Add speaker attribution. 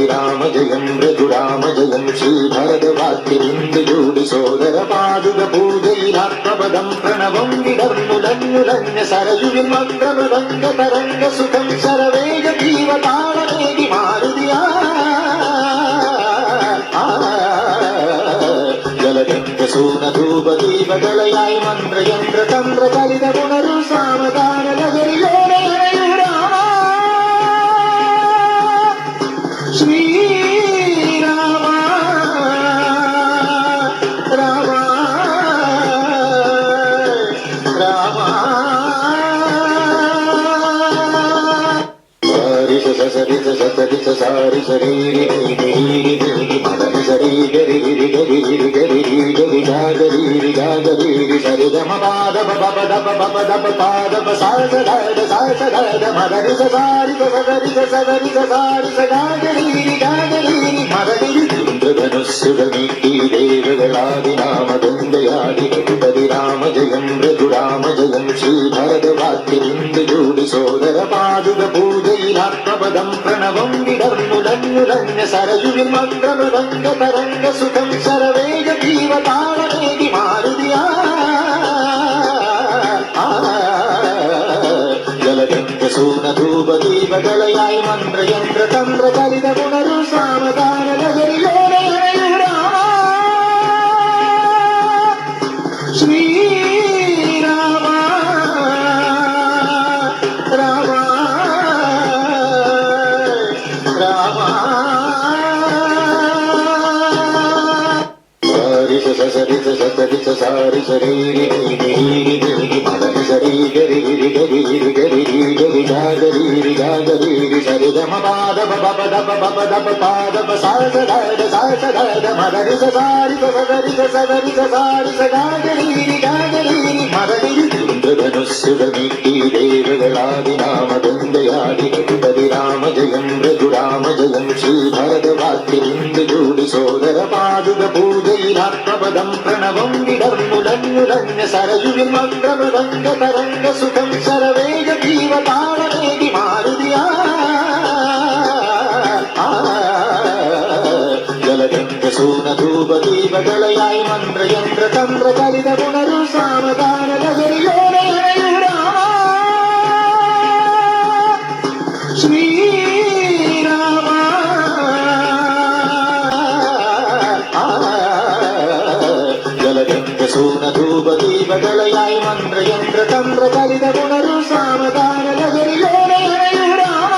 Speaker 1: രാമ ജയം രഘുരാമ ജയം ശ്രീഭരതവാക്യജൂടി സോദര പാതുക പൂജയിലാത്മപദം പ്രണവം വിടർന്നുലഞ്ഞുലഞ്ഞ സരയുവിൽ മന്ത്രമൃദംഗ തരംഗ സുഖം ശരവേഗ ജീവതാളമേകി മാരുതിയാ ജലഗന്ധസൂനധൂപദീപകളയായി മന്ത്രയന്ത്ര തന്ത്ര ചലിത പുനരു സാമദാന ലഹരിയോടെ ശ്രീരാമ രാമ രാമ സരിസ സരിസ സാരി ശരീരി മദനി ശരീ ഗരി ഗിരി ഗരി ഗിരി ഗരി ഗരി ഗരി ഗരി സരിഗമ പാദ പദ പദ പാദ സാര സദ മദനി സാരി സദരി സദരി സാരി സദാഗരി ഗരി മദനി ഇന്ദ്രധനുസ്സുരമീട്ടി ദേവകളാദിനാമദന്തയാടി രാമ ജയം രഘുരാമ ജയം ശ്രീഭരതവാക്യജൂടി സോദര പാതുക പൂജയിലാത്മപദം പ്രണവം വിടർന്നുലഞ്ഞുലഞ്ഞ സരയുവിൽ മന്ത്രമൃദംഗ തരംഗ സുഖം ശരവേഗ ജീവതാളമേകി മാരുതിയാ ജലഗന്ധസൂനധൂപദീപകളയായി മന്ത്രയന്ത്ര തന്ത്ര ചലിത പുനരു സാമദാന ലഹരിയോടെ ശ്രീരാമ രാമ രാമ സരിസ സരിസ സാരി ശരീരി മദനി ശരീ ഗരി ഗരി ഗരി ഗരി ഗരി ഗരി ഗരി സരിഗമ പാദ പദ പദ പാദ സാര സദ മദനി സാരി സദരി സദരി സാരി സദാഗരി ഗരി മദനി ഇന്ദ്രധനുസ്സുരമീട്ടി ദേവകളാദിനാമദന്തയാടി രാമ ജയം രഘുരാമ ജയം ശ്രീഭരതവാക്യജൂടി സോദര പാതുക പൂജയിലാത്മപദം പ്രണവം വിടർന്നുലഞ്ഞുലഞ്ഞ സരയുവിൽ മന്ത്രമൃദംഗ തരംഗ സുഖം ശരവേഗ ജീവതാളമേകി മാരുതിയാ ജലഗന്ധസൂനധൂപദീപകളയായി മന്ത്രയന്ത്ര തന്ത്ര ചലിത പുനരു സാമദാന ലഹരിയോടെ ശ്രീരാമ ജലഗന്ധസൂനധൂപദീപകളയായി മന്ത്രയന്ത്ര തന്ത്ര ചലിത പുനരു സാമദാന ലഹരിയോടെ രാമ